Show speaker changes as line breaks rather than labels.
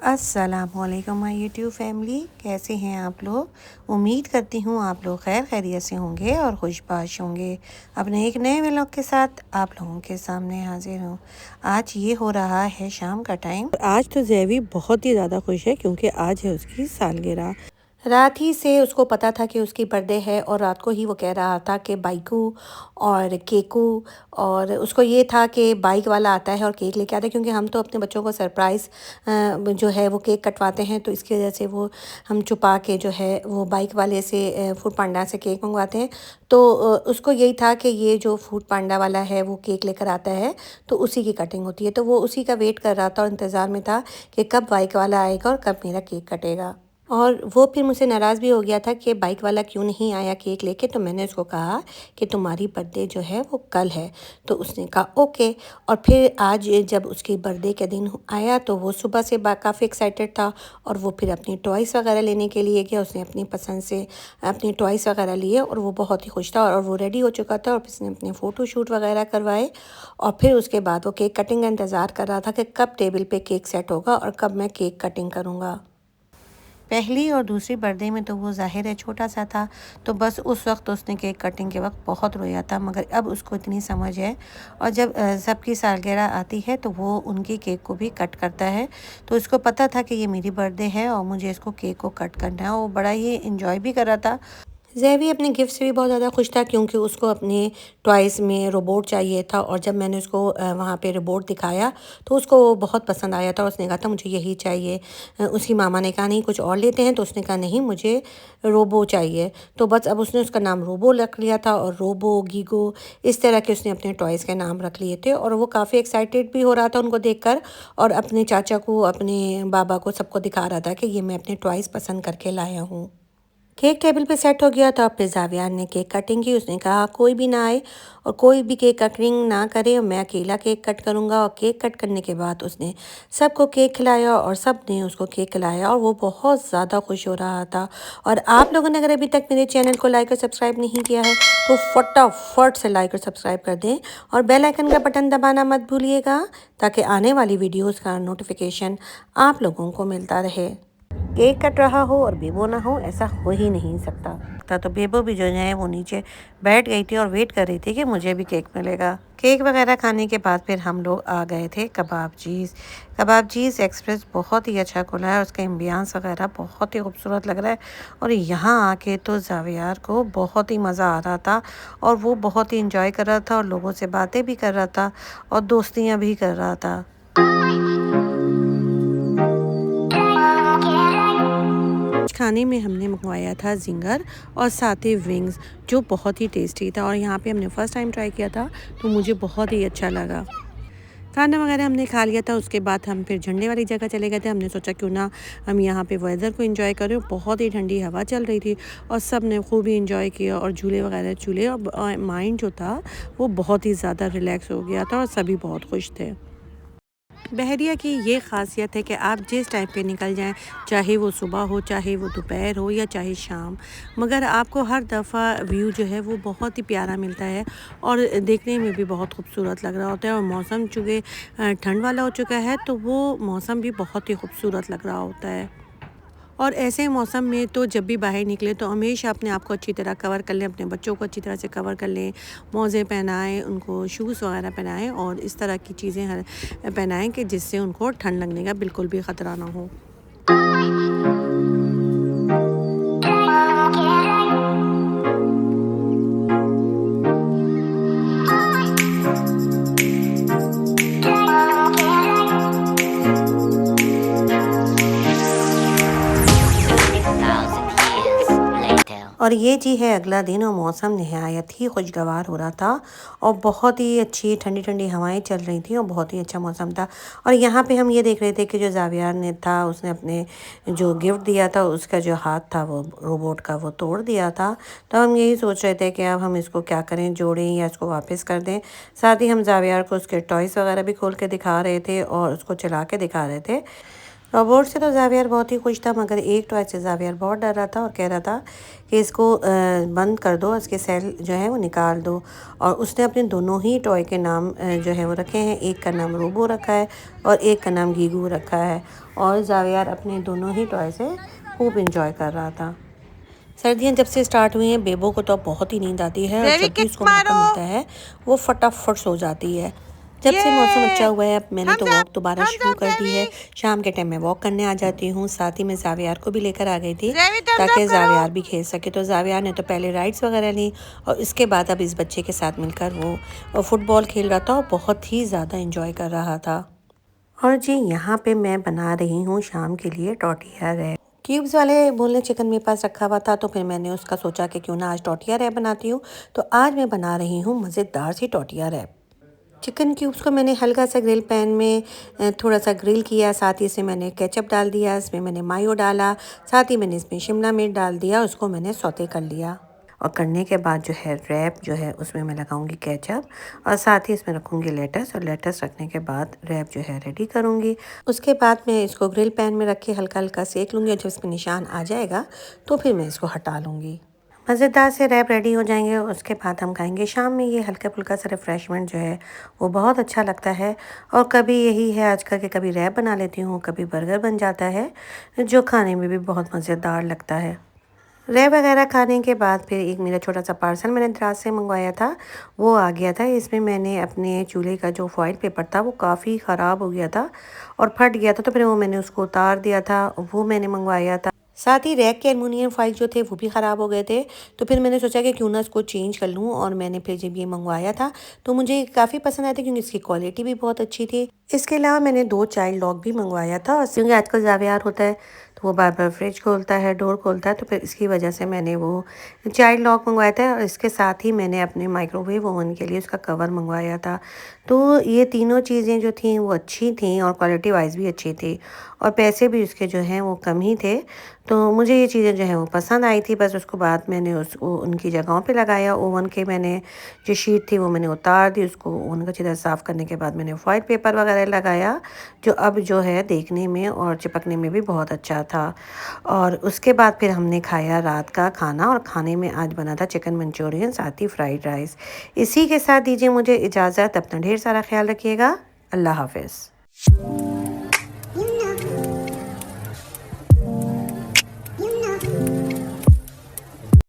अस्सलामुअलैकुम my YouTube family, कैसे हैं आप लोग। उम्मीद करती हूँ आप लोग खैर खैरियत से होंगे और खुशबाश होंगे। अपने एक नए व्लॉग के साथ आप लोगों के सामने हाजिर हूँ। आज ये हो रहा है शाम का टाइम। आज तो जैवी बहुत ही ज़्यादा खुश है क्योंकि आज है उसकी सालगिरह। रात ही से उसको पता था कि उसकी बर्थडे है और रात को ही वो कह रहा था कि बाइकू और केकू, और उसको ये था कि बाइक वाला आता है और केक लेके आता है, क्योंकि हम तो अपने बच्चों को सरप्राइज़ जो है वो केक कटवाते हैं, तो इसकी वजह से वो हम छुपा के जो है वो बाइक वाले से फूड पांडा से केक मंगवाते हैं। तो उसको यही था कि ये जो फूड पांडा वाला है वो केक लेकर आता है तो उसी की कटिंग होती है, तो वो उसी का वेट कर रहा था और इंतज़ार में था कि कब बाइक वाला आएगा और कब मेरा केक कटेगा। और वो फिर मुझसे नाराज़ भी हो गया था कि बाइक वाला क्यों नहीं आया केक लेके। तो मैंने उसको कहा कि तुम्हारी बर्थडे जो है वो कल है। तो उसने कहा ओके। और फिर आज जब उसकी बर्थडे के दिन आया तो वो सुबह से काफ़ी एक्साइटेड था और वो फिर अपनी टॉयज़ वगैरह लेने के लिए गया। उसने अपनी पसंद से अपनी टॉयज़ वगैरह लिए और वो बहुत ही खुश था और वो रेडी हो चुका था और फिर उसने अपने फ़ोटो शूट वगैरह करवाए। और फिर उसके बाद वो केक कटिंग का इंतज़ार कर रहा था कि कब टेबल पे केक सेट होगा और कब मैं केक कटिंग करूँगा। पहली और दूसरी बर्थडे में तो वो ज़ाहिर है छोटा सा था, तो बस उस वक्त उसने केक कटिंग के वक्त बहुत रोया था, मगर अब उसको इतनी समझ है और जब सबकी सालगिरह आती है तो वो उनकी केक को भी कट करता है। तो उसको पता था कि ये मेरी बर्थडे है और मुझे इसको केक को कट करना है, और वो बड़ा ही इंजॉय भी कर रहा था। ज़ैवी अपने गिफ्ट से भी बहुत ज़्यादा खुश था क्योंकि उसको अपने टॉयज़ में रोबोट चाहिए था, और जब मैंने उसको वहाँ पे रोबोट दिखाया तो उसको वो बहुत पसंद आया था और उसने कहा था मुझे यही चाहिए। उसकी मामा ने कहा नहीं कुछ और लेते हैं, तो उसने कहा नहीं मुझे रोबो चाहिए। तो बस अब उसने उसका नाम रोबो रख लिया था, और रोबो गीगो इस तरह के उसने अपने टॉयज़ के नाम रख लिए थे, और वो काफ़ी एक्साइटेड भी हो रहा था उनको देखकर, और अपने चाचा को अपने बाबा को सबको दिखा रहा था कि ये मैं अपने टॉयज़ पसंद करके लाया हूँ। केक टेबल पे सेट हो गया तो अब फिर जावियान ने केक कटिंग की। उसने कहा कोई भी ना आए और कोई भी केक कटिंग ना करे, और मैं अकेला केक कट करूँगा। और केक कट करने के बाद उसने सबको केक खिलाया और सब ने उसको केक खिलाया और वो बहुत ज़्यादा खुश हो रहा था। और आप लोगों ने अगर अभी तक मेरे चैनल को लाइक और सब्सक्राइब नहीं किया है तो फटाफट से लाइक और सब्सक्राइब कर दें, और बेल आइकन का बटन दबाना मत भूलिएगा ताकि आने वाली वीडियोज़ का नोटिफिकेशन आप लोगों को मिलता रहे। केक कट रहा हो और बेबो ना हो, ऐसा हो ही नहीं सकता। तो बेबो भी जो है वो नीचे बैठ गई थी और वेट कर रही थी कि मुझे भी केक मिलेगा। केक वगैरह खाने के बाद फिर हम लोग आ गए थे कबाब चीज़ एक्सप्रेस। बहुत ही अच्छा खुला है, उसका एम्बियंस वगैरह बहुत ही खूबसूरत लग रहा है। और यहाँ आके तो जावियार को बहुत ही मज़ा आ रहा था और वो बहुत ही इंजॉय कर रहा था और लोगों से बातें भी कर रहा था और दोस्तियाँ भी कर रहा था। खाने में हमने मंगवाया था जिंगर और साथ ही विंग्स, जो बहुत ही टेस्टी था, और यहाँ पे हमने फ़र्स्ट टाइम ट्राई किया था तो मुझे बहुत ही अच्छा लगा। खाना वगैरह हमने खा लिया था, उसके बाद हम फिर झंडे वाली जगह चले गए थे। हमने सोचा क्यों ना हम यहाँ पे वेदर को एंजॉय करें। बहुत ही ठंडी हवा चल रही थी और सब ने खूब ही एंजॉय किया और झूले वगैरह झूले, और माइंड जो था वो बहुत ही ज़्यादा रिलैक्स हो गया था और सभी बहुत खुश थे। बहरिया की ये ख़ासियत है कि आप जिस टाइम पे निकल जाएं, चाहे वो सुबह हो, चाहे वो दोपहर हो या चाहे शाम, मगर आपको हर दफ़ा व्यू जो है वो बहुत ही प्यारा मिलता है और देखने में भी बहुत खूबसूरत लग रहा होता है। और मौसम चूँकि ठंड वाला हो चुका है तो वो मौसम भी बहुत ही खूबसूरत लग रहा होता है। और ऐसे मौसम में तो जब भी बाहर निकलें तो हमेशा अपने आप को अच्छी तरह कवर कर लें, अपने बच्चों को अच्छी तरह से कवर कर लें, मोज़े पहनाएँ, उनको शूज़ वगैरह पहनाएँ और इस तरह की चीज़ें हर पहनाएँ कि जिससे उनको ठंड लगने का बिल्कुल भी ख़तरा ना हो। और ये जी है अगला दिन और मौसम नहायत ही खुशगवार हो रहा था और बहुत ही अच्छी ठंडी ठंडी हवाएं चल रही थी और बहुत ही अच्छा मौसम था। और यहाँ पे हम ये देख रहे थे कि जो जावियार ने था उसने अपने जो गिफ्ट दिया था उसका जो हाथ था वो रोबोट का वो तोड़ दिया था। तो हम यही सोच रहे थे कि अब हम इसको क्या करें, जोड़ें या इसको वापस कर दें। साथ ही हम जावियार को उसके टॉयज़ वगैरह भी खोल के दिखा रहे थे और उसको चला के दिखा रहे थे। रोबोट से तो ज़ावियर बहुत ही खुश था, मगर एक टॉय से ज़ावियर बहुत डर रहा था और कह रहा था कि इसको बंद कर दो, इसके सेल जो है वो निकाल दो। और उसने अपने दोनों ही टॉय के नाम जो है वो रखे हैं। एक का नाम रोबो रखा है और एक का नाम गीगू रखा है। और ज़ावियर अपने दोनों ही टॉय से खूब इंजॉय कर रहा था। सर्दियाँ जब से स्टार्ट हुई हैं, बेबो को तो बहुत ही नींद आती है और जब भी उसको मौका मिलता है वो फटाफट सो जाती है। जब से मौसम अच्छा हुआ है, अब मैंने तो वॉक दोबारा शुरू कर दी है। शाम के टाइम में वॉक करने आ जाती हूँ। साथ ही मैं ज़ावियार को भी लेकर आ गई थी ताकि ज़ावियार भी खेल सके। तो ज़ावियार ने तो पहले राइड्स वगैरह ली और इसके बाद अब इस बच्चे के साथ मिलकर वो फुटबॉल खेल रहा था और बहुत ही ज़्यादा इंजॉय कर रहा था। और जी यहाँ पे मैं बना रही हूँ शाम के लिए टॉर्टिया रैप। क्यूब्स वाले बोनलेस चिकन मेरे पास रखा हुआ था, तो फिर मैंने उसका सोचा कि क्यों ना आज टॉर्टिया रैप बनाती हूँ। तो आज मैं बना रही हूँ मज़ेदार सी टॉर्टिया रैप। चिकन क्यूब्स को मैंने हल्का सा ग्रिल पैन में थोड़ा सा ग्रिल किया। साथ ही इसमें मैंने केचप डाल दिया, इसमें मैंने मायो डाला, साथ ही मैंने इसमें शिमला मिर्च डाल दिया, उसको मैंने सौते कर लिया। और करने के बाद जो है रैप जो है उसमें मैं लगाऊंगी केचप और साथ ही इसमें रखूंगी लेटस। और लेटस रखने के बाद रैप जो है रेडी करूंगी। उसके बाद मैं इसको ग्रिल पैन में रख के हल्का हल्का सेक लूँगी और जब इसमें निशान आ जाएगा तो फिर मैं इसको हटा लूँगी। मज़ेदार से रैप रेडी हो जाएंगे और उसके बाद हम खाएंगे। शाम में ये हल्का फुल्का सा रिफ़्रेशमेंट जो है वो बहुत अच्छा लगता है। और कभी यही है आजकल के, कभी रैप बना लेती हूँ, कभी बर्गर बन जाता है, जो खाने में भी बहुत मज़ेदार लगता है। रैप वगैरह खाने के बाद फिर एक मेरा छोटा सा पार्सल मैंने दराज से मंगवाया था, वो आ गया था। इसमें मैंने अपने चूल्हे का जो फॉइल पेपर था वो काफ़ी ख़राब हो गया था और फट गया था, तो फिर वो मैंने उसको उतार दिया था, वो मैंने मंगवाया था। साथ ही रैक के एलुमिनियम फाइल जो थे वो भी ख़राब हो गए थे, तो फिर मैंने सोचा कि क्यों ना इसको चेंज कर लूँ। और मैंने फिर जब ये मंगवाया था तो मुझे काफ़ी पसंद आया था क्योंकि इसकी क्वालिटी भी बहुत अच्छी थी। इसके अलावा मैंने 2 चाइल्ड लॉक भी मंगवाया था, क्योंकि आजकल ज़ावियार होता है तो वो बार बार फ्रिज खोलता है, डोर खोलता है, तो फिर इसकी वजह से मैंने वो चाइल्ड लॉक मंगवाया था। और इसके साथ ही मैंने अपने माइक्रोवेव ओवन के लिए उसका कवर मंगवाया था। तो ये तीनों चीज़ें जो थी वो अच्छी थी और क्वालिटी वाइज भी अच्छी थी और पैसे भी उसके जो हैं वो कम ही थे। तो मुझे ये चीज़ें जो हैं वो पसंद आई थी। बस उसको बाद मैंने उसको उनकी जगहों पे लगाया। ओवन के मैंने जो शीट थी वो मैंने उतार दी, उसको ओवन को अच्छी तरह साफ़ करने के बाद मैंने फॉइल पेपर वगैरह लगाया, जो अब जो है देखने में और चिपकने में भी बहुत अच्छा था। और उसके बाद फिर हमने खाया रात का खाना और खाने में आज बना था चिकन मंचूरियन, साथ ही फ्राइड राइस। इसी के साथ दीजिए मुझे इजाज़त। अपना ढेर सारा ख्याल रखिएगा। अल्लाह हाफ़िज़।